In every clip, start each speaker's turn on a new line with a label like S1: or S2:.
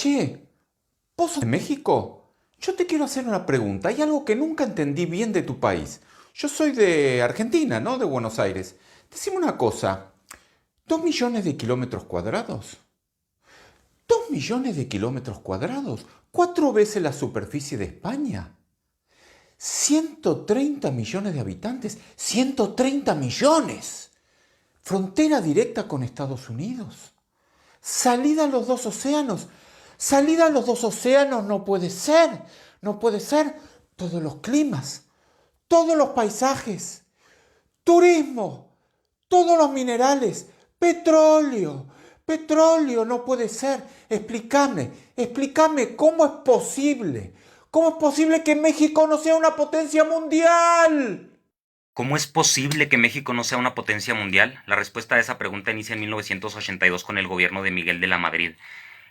S1: Che, ¿vos sos de México? Yo te quiero hacer una pregunta. Hay algo que nunca entendí bien de tu país. Yo soy de Argentina, ¿no? De Buenos Aires. Decime una cosa. ¿2 millones de kilómetros cuadrados? ¿2 millones de kilómetros cuadrados? ¿4 veces la superficie de España? ¿130 millones de habitantes? ¡130 millones! Frontera directa con Estados Unidos. Salida a los dos océanos. Salida a los dos océanos no puede ser. No puede ser. Todos los climas, todos los paisajes, turismo, todos los minerales, petróleo. Petróleo no puede ser. Explícame cómo es posible. ¿Cómo es posible que México no sea una potencia mundial?
S2: ¿Cómo es posible que México no sea una potencia mundial? La respuesta a esa pregunta inicia en 1982 con el gobierno de Miguel de la Madrid.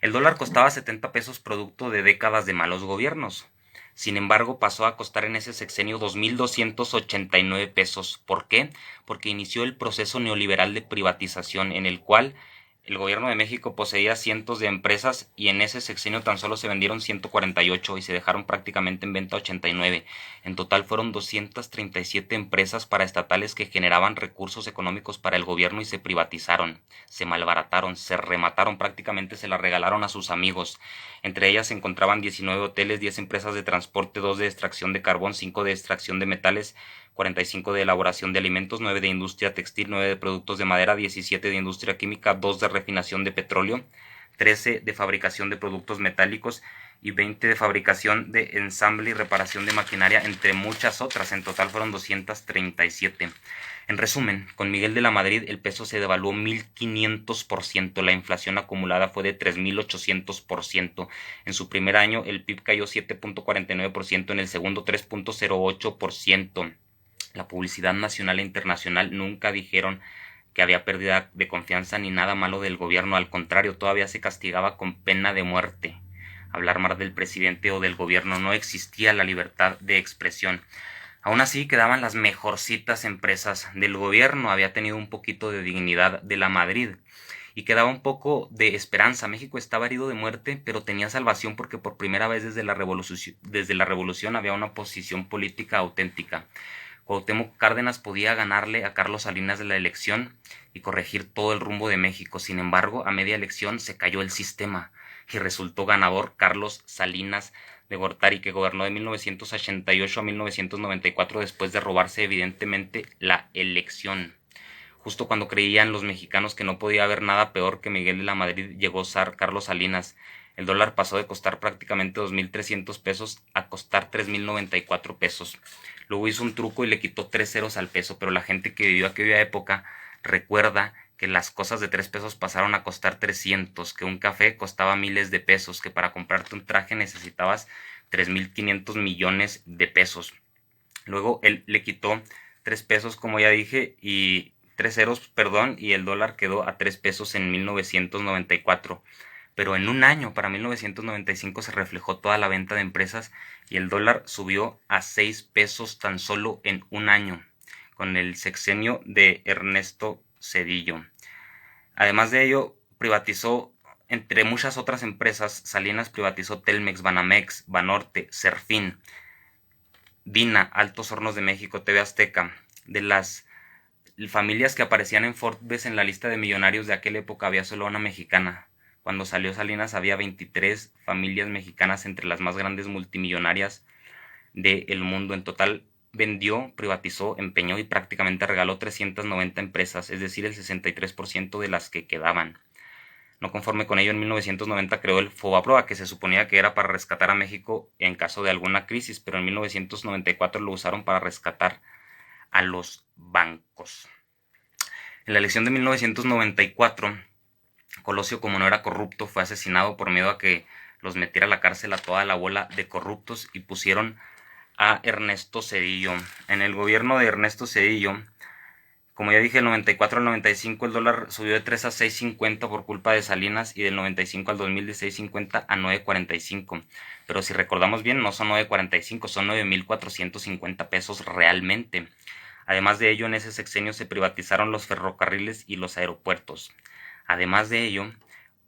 S2: El dólar costaba 70 pesos producto de décadas de malos gobiernos. Sin embargo, pasó a costar en ese sexenio 2.289 pesos. ¿Por qué? Porque inició el proceso neoliberal de privatización en el cual el gobierno de México poseía cientos de empresas y en ese sexenio tan solo se vendieron 148 y se dejaron prácticamente en venta 89. En total fueron 237 empresas paraestatales que generaban recursos económicos para el gobierno y se privatizaron, se malbarataron, se remataron, prácticamente se las regalaron a sus amigos. Entre ellas se encontraban 19 hoteles, 10 empresas de transporte, 2 de extracción de carbón, 5 de extracción de metales, 45 de elaboración de alimentos, 9 de industria textil, 9 de productos de madera, 17 de industria química, 2 de refinación de petróleo, 13 de fabricación de productos metálicos y 20 de fabricación de ensamble y reparación de maquinaria, entre muchas otras. En total fueron 237. En resumen, con Miguel de la Madrid el peso se devaluó 1.500%, la inflación acumulada fue de 3.800%. En su primer año el PIB cayó 7.49%, en el segundo 3.08%. La publicidad nacional e internacional nunca dijeron que había pérdida de confianza ni nada malo del gobierno, al contrario, todavía se castigaba con pena de muerte. Hablar mal del presidente o del gobierno, no existía la libertad de expresión. Aún así quedaban las mejorcitas empresas del gobierno, había tenido un poquito de dignidad de la Madrid y quedaba un poco de esperanza. México estaba herido de muerte, pero tenía salvación porque por primera vez desde la revolución había una posición política auténtica. Cuauhtémoc Cárdenas podía ganarle a Carlos Salinas de la elección y corregir todo el rumbo de México. Sin embargo, a media elección se cayó el sistema y resultó ganador Carlos Salinas de Gortari, que gobernó de 1988 a 1994 después de robarse evidentemente la elección. Justo cuando creían los mexicanos que no podía haber nada peor que Miguel de la Madrid, llegó zar Carlos Salinas. El dólar pasó de costar prácticamente 2.300 pesos a costar 3.094 pesos. Luego hizo un truco y le quitó 3 ceros al peso, pero la gente que vivió aquella época recuerda que las cosas de 3 pesos pasaron a costar 300, que un café costaba miles de pesos, que para comprarte un traje necesitabas 3.500 millones de pesos. Luego él le quitó 3 pesos, como ya dije, y 3 ceros, perdón, y el dólar quedó a 3 pesos en 1994. Pero en un año, para 1995, se reflejó toda la venta de empresas y el dólar subió a 6 pesos tan solo en un año, con el sexenio de Ernesto Zedillo. Además de ello, privatizó, entre muchas otras empresas, Salinas privatizó Telmex, Banamex, Banorte, Serfín, Dina, Altos Hornos de México, TV Azteca. De las familias que aparecían en Forbes en la lista de millonarios de aquella época había solo una mexicana. Cuando salió Salinas había 23 familias mexicanas entre las más grandes multimillonarias del mundo. En total vendió, privatizó, empeñó y prácticamente regaló 390 empresas, es decir, el 63% de las que quedaban. No conforme con ello, en 1990 creó el Fobaproa, que se suponía que era para rescatar a México en caso de alguna crisis, pero en 1994 lo usaron para rescatar a los bancos. En la elección de 1994, Colosio, como no era corrupto, fue asesinado por miedo a que los metiera a la cárcel a toda la bola de corruptos y pusieron a Ernesto Zedillo. En el gobierno de Ernesto Zedillo, como ya dije, del 94 al 95 el dólar subió de 3 a 6.50 por culpa de Salinas y del 95 al 2000 de 6.50 a 9.45. Pero si recordamos bien, no son 9.45, son 9.450 pesos realmente. Además de ello, en ese sexenio se privatizaron los ferrocarriles y los aeropuertos. Además de ello,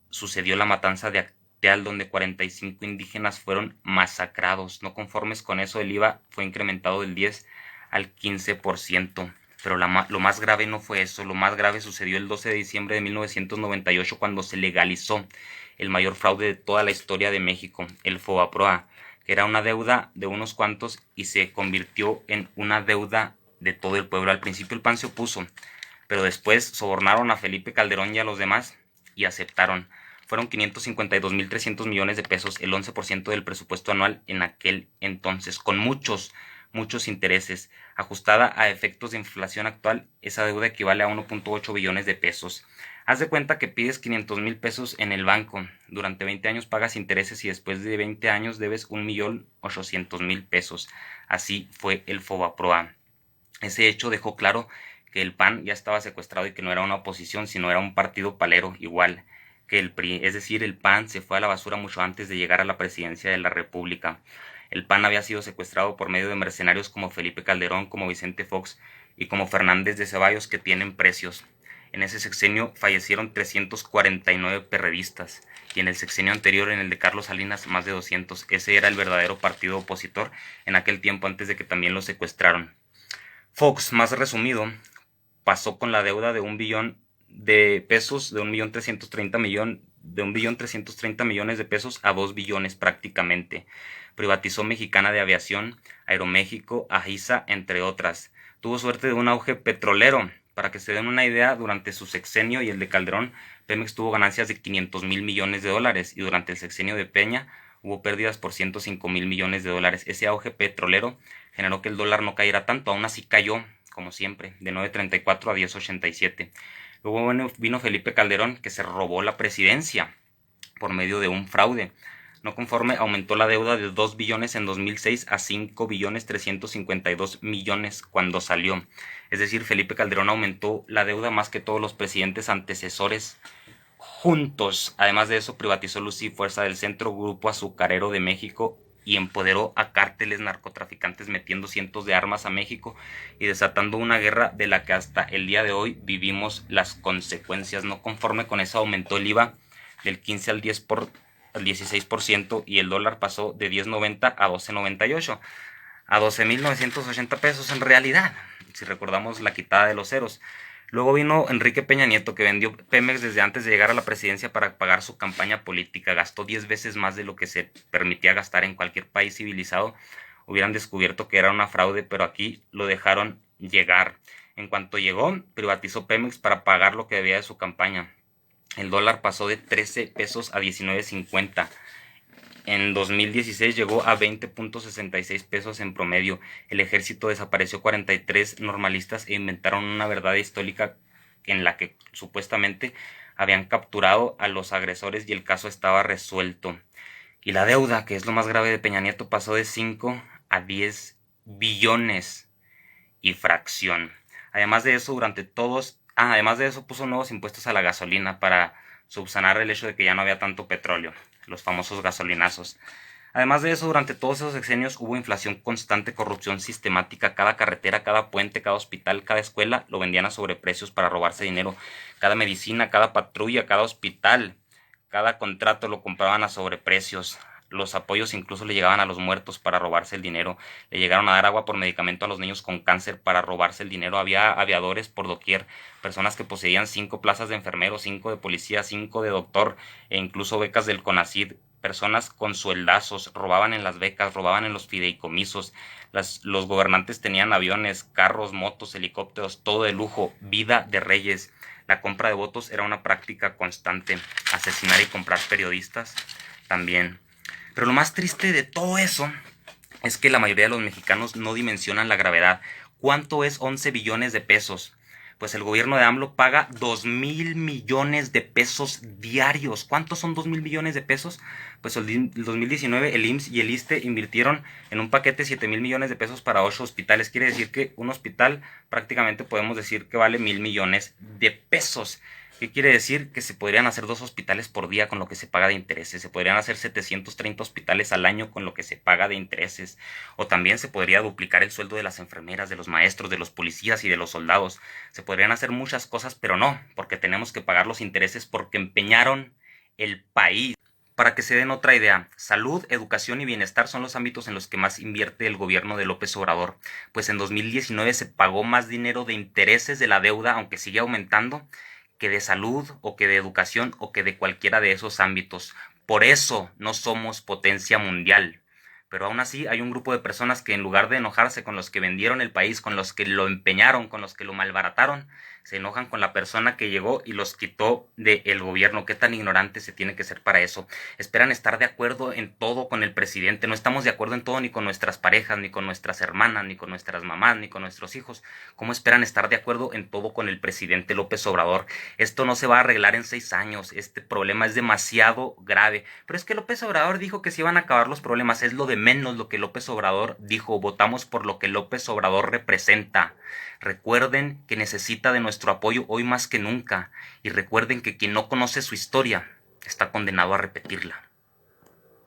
S2: sucedió la matanza de Manantial, donde 45 indígenas fueron masacrados. No conformes con eso, el IVA fue incrementado del 10 al 15%. Pero lo más grave no fue eso. Lo más grave sucedió el 12 de diciembre de 1998, cuando se legalizó el mayor fraude de toda la historia de México, el FOBAPROA, que era una deuda de unos cuantos y se convirtió en una deuda de todo el pueblo. Al principio el PAN se opuso, pero después sobornaron a Felipe Calderón y a los demás y aceptaron. Fueron 552.300 millones de pesos, el 11% del presupuesto anual en aquel entonces, con muchos intereses. Ajustada a efectos de inflación actual, esa deuda equivale a 1.8 billones de pesos. Haz de cuenta que pides 500,000 pesos en el banco, durante 20 años pagas intereses y después de 20 años debes 1.800.000 pesos. Así fue el FOBAPROA. Ese hecho dejó claro que el PAN ya estaba secuestrado y que no era una oposición, sino era un partido palero, igual que el PRI. Es decir, el PAN se fue a la basura mucho antes de llegar a la presidencia de la República. El PAN había sido secuestrado por medio de mercenarios como Felipe Calderón, como Vicente Fox y como Fernández de Ceballos, que tienen precios. En ese sexenio fallecieron 349 perredistas y en el sexenio anterior, en el de Carlos Salinas, más de 200. Ese era el verdadero partido opositor en aquel tiempo, antes de que también lo secuestraron. Fox, más resumido, pasó con la deuda de 1 billón de pesos, de 1.330 millones de pesos a 2 billones prácticamente. Privatizó Mexicana de Aviación, Aeroméxico, AISA, entre otras. Tuvo suerte de un auge petrolero. Para que se den una idea, durante su sexenio y el de Calderón, Pemex tuvo ganancias de 500,000 millones de dólares y durante el sexenio de Peña hubo pérdidas por 105,000 millones de dólares. Ese auge petrolero generó que el dólar no cayera tanto, aún así cayó, como siempre, de 9.34 a 10.87. Luego vino Felipe Calderón, que se robó la presidencia por medio de un fraude. No conforme, aumentó la deuda de 2 billones en 2006 a 5.352 millones cuando salió. Es decir, Felipe Calderón aumentó la deuda más que todos los presidentes antecesores juntos. Además de eso, privatizó Luz y Fuerza del Centro, Grupo Azucarero de México, y empoderó a cárteles narcotraficantes, metiendo cientos de armas a México y desatando una guerra de la que hasta el día de hoy vivimos las consecuencias. No conforme con eso, aumentó el IVA del 15 al 16% y el dólar pasó de 10.90 a 12.98, a 12.980 pesos en realidad, si recordamos la quitada de los ceros. Luego vino Enrique Peña Nieto, que vendió Pemex desde antes de llegar a la presidencia para pagar su campaña política. Gastó 10 veces más de lo que se permitía gastar en cualquier país civilizado. Hubieran descubierto que era una fraude, pero aquí lo dejaron llegar. En cuanto llegó, privatizó Pemex para pagar lo que debía de su campaña. El dólar pasó de 13 pesos a 19.50. En 2016 llegó a 20.66 pesos en promedio. El ejército desapareció 43 normalistas e inventaron una verdad histórica en la que supuestamente habían capturado a los agresores y el caso estaba resuelto. Y la deuda, que es lo más grave de Peña Nieto, pasó de 5 a 10 billones y fracción. Además de eso, puso nuevos impuestos a la gasolina para subsanar el hecho de que ya no había tanto petróleo, los famosos gasolinazos. Además de eso, durante todos esos sexenios hubo inflación constante, corrupción sistemática. Cada carretera, cada puente, cada hospital, cada escuela lo vendían a sobreprecios para robarse dinero. Cada medicina, cada patrulla, cada hospital, cada contrato lo compraban a sobreprecios. Los apoyos incluso le llegaban a los muertos para robarse el dinero. Le llegaron a dar agua por medicamento a los niños con cáncer para robarse el dinero. Había aviadores por doquier, personas que poseían 5 plazas de enfermero, 5 de policía, 5 de doctor e incluso becas del CONACYT. Personas con sueldazos, robaban en las becas, robaban en los fideicomisos. Los gobernantes tenían aviones, carros, motos, helicópteros, todo de lujo, vida de reyes. La compra de votos era una práctica constante. Asesinar y comprar periodistas también. Pero lo más triste de todo eso es que la mayoría de los mexicanos no dimensionan la gravedad. ¿Cuánto es 11 billones de pesos? Pues el gobierno de AMLO paga 2,000 millones de pesos diarios. ¿Cuántos son 2,000 millones de pesos? Pues el 2019 el IMSS y el ISSSTE invirtieron en un paquete de 7,000 millones de pesos para 8 hospitales. Quiere decir que un hospital prácticamente podemos decir que vale 1,000 millones de pesos. ¿Qué quiere decir? Que se podrían hacer 2 hospitales por día con lo que se paga de intereses. Se podrían hacer 730 hospitales al año con lo que se paga de intereses. O también se podría duplicar el sueldo de las enfermeras, de los maestros, de los policías y de los soldados. Se podrían hacer muchas cosas, pero no, porque tenemos que pagar los intereses porque empeñaron el país. Para que se den otra idea, salud, educación y bienestar son los ámbitos en los que más invierte el gobierno de López Obrador, pues en 2019 se pagó más dinero de intereses de la deuda, aunque sigue aumentando, que de salud o que de educación o que de cualquiera de esos ámbitos. Por eso no somos potencia mundial. Pero aún así hay un grupo de personas que en lugar de enojarse con los que vendieron el país, con los que lo empeñaron, con los que lo malbarataron, se enojan con la persona que llegó y los quitó del gobierno. ¿Qué tan ignorante se tiene que ser para eso? Esperan estar de acuerdo en todo con el presidente. No estamos de acuerdo en todo ni con nuestras parejas, ni con nuestras hermanas, ni con nuestras mamás, ni con nuestros hijos. ¿Cómo esperan estar de acuerdo en todo con el presidente López Obrador? Esto no se va a arreglar en 6 años. Este problema es demasiado grave. Pero es que López Obrador dijo que se iban a acabar los problemas. Es lo de menos lo que López Obrador dijo. Votamos por lo que López Obrador representa. Recuerden que necesita de nuestro apoyo hoy más que nunca, y recuerden que quien no conoce su historia está condenado a repetirla.